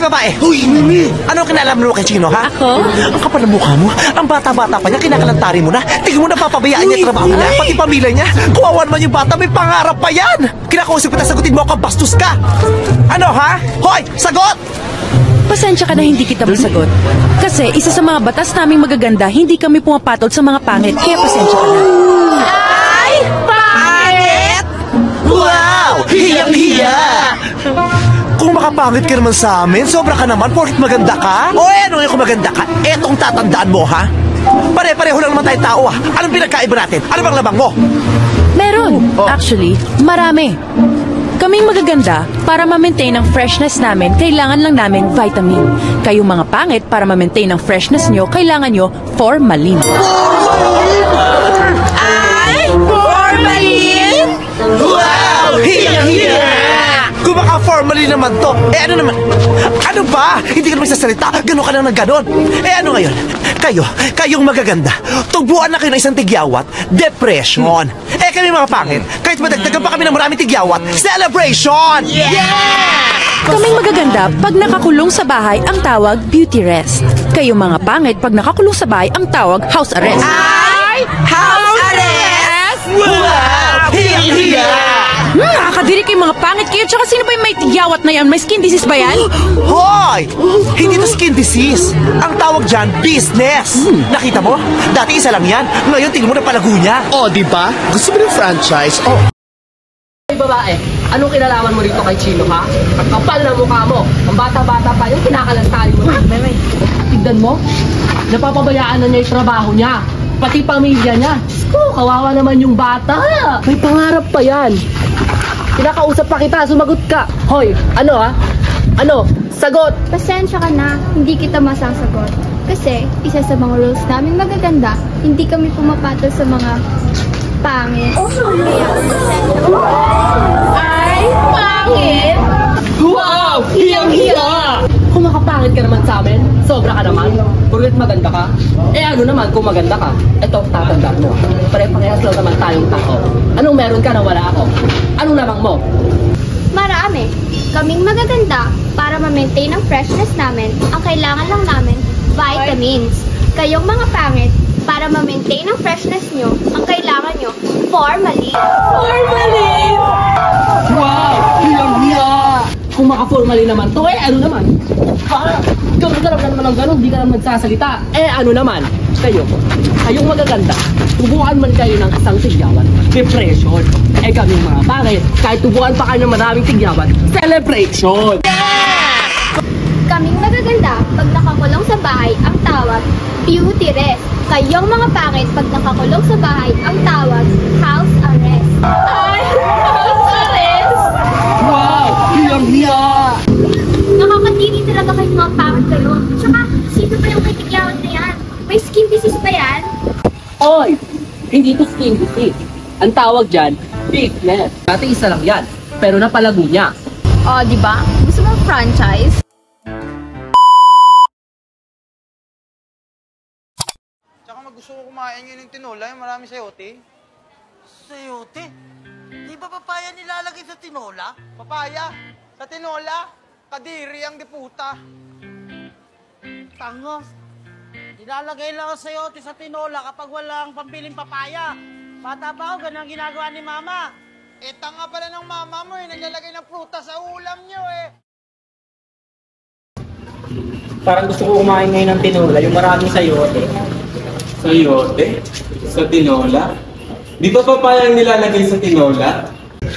babae! Uy, Mimi! Ano kinalaman mo kay Chino, ha? Ako? Ang kapal ng mukha mo. Ang bata-bata pa niya, kinakalantari mo na. Tingin mo na papabayaan niya yung trabaho niya, pati pamilya niya. Kuwawan man yung bata, may pangarap pa yan! Kinakausap kita, sagutin mo ako, bastos ka! Ano, ha? Hoy! Sagot! Pasensya ka na hindi kita masagot. Kasi isa sa mga batas naming magaganda, hindi kami pumapatol sa mga pangit. Kaya pasensya ka na. Ay! Pangit! Wow! Hiyang-hiya! Kung makapangit ka naman sa amin, sobra ka naman, porkit maganda ka? O ano yung kung maganda ka? Etong tatandaan mo, ha? Pare-pareho lang naman tayong tao, ha? Anong pinagkaiba natin? Ano bang labang mo? Meron. Oh. Actually, marami. Kaming magaganda, para ma-maintain ang freshness namin, kailangan lang namin vitamin. Kayong mga pangit, para ma-maintain ang freshness nyo, kailangan nyo formalin. Ay! Formalin! Wow! Hiyang-hiya! Kung maka-formalin naman to, ano naman? Ano ba? Hindi ka naman sasalita. Gano'n ka lang ng gano'n. Ano ngayon? Kayong magaganda. Tubuan na kayo ng isang tigyawat, depression. Kami mga pangit, kahit madagdagan pa kami ng maraming tigyawat, celebration! Yeah! Kaming magaganda, pag nakakulong sa bahay, ang tawag beauty rest. Kayong mga pangit, pag nakakulong sa bahay, ang tawag house arrest. Ay! House arrest! Wow! Hiyang-hiya! Nakakadiri kayong mga pangit kayo, tsaka sino ba yung may tigyawat na yan? May skin disease ba yan? Hoy! Hindi to skin disease. Ang tawag dyan, business. Nakita mo? Dati isa lang yan. Ngayon, tingin mo na palago niya. Oh, di ba? Gusto mo ng franchise? Oh. Hey, babae, anong kinalaman mo rito kay Chino, ha? Ang kapal na mukha mo. Ang bata-bata pa yung kinakalantari mo. Tignan mo, napapabayaan na niya yung trabaho niya. Pati pamilya niya. Kawawa naman yung bata. May pangarap pa yan. Kinakausap pa kita, sumagot ka. Hoy, ano ha? Ano? Sagot! Pasensya ka na, hindi kita masasagot. Kasi, isa sa mga rules namin magaganda, hindi kami pumapatol sa mga pangit. Kaya, pasensya ka. Ay, pangit! Wow! Hiyang-hiya! Kung makapangit ka naman sa amin, sobra ka naman. Purgit maganda ka. Ano naman kung maganda ka? Ito, tatandaan mo. Pare-parehas lang naman tayong tao. Anong meron ka na wala ako? Anong lamang mo? Marami. Kaming magaganda, para ma-maintain ang freshness namin, ang kailangan lang namin, vitamins. Kayong mga pangit, para ma-maintain ang freshness nyo, ang kailangan nyo, formalin. Formalin! Wow! Hiyang-hiya! Kung maka-formalin naman to, ano naman? Gano'n ka naman ng gano'n, di ka naman magsasalita. Ano naman? Kayong magaganda, tubuan man kayo ng isang tigyawan, depression. Kami mga pangit, kahit tubuan pa kayo ng maraming tigyawan, celebration! Kaming magaganda, pag nakakulong sa bahay, ang tawag, beauty rest. Kayong mga pangit, pag nakakulong sa bahay, ang tawag, house arrest. Ay! House arrest! Wow! Hiyang-hiya! Nakakatiri talaga kayong mga pangit kayo. Tsaka, sino ba yung kaitigyawan na yan? May skin disease ba yan? Oy! Hindi to skin disease. Ang tawag dyan, business. Dati isa lang yan, pero napalago niya. Oh, di ba? Gusto mong franchise? Tsaka gusto ko kumain yun yung tinola, yung marami sayote. Sayote? Di ba papaya nilalagay sa tinola? Papaya, sa tinola, kadiri ang diputa. Tangos. Nilalagay lang ang sayote sa tinola kapag walang pampiling papaya. Bata pa ako, ganun ang ginagawa ni Mama. Tanga pala ng mama mo naglalagay ng prutas sa ulam nyo Parang gusto ko kumain ngayon ng tinola, yung maraming sayote. Sayote? Sa tinola? Di ba papaya ang nilalagay sa tinola?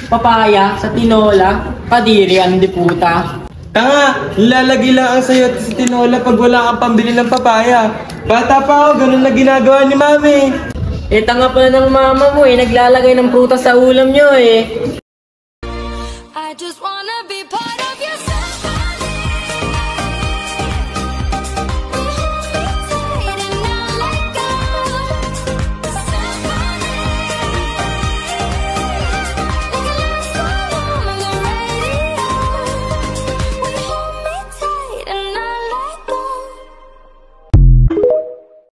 Papaya, sa tinola, kadiri ang diputa. Tanga! Nilalagay lang ang sayote sa tinola pag wala kang pambili ng papaya. Bata pa ako, ganun na ginagawa ni Mami. Tanga pala ng mama mo naglalagay ng prutas sa ulam nyo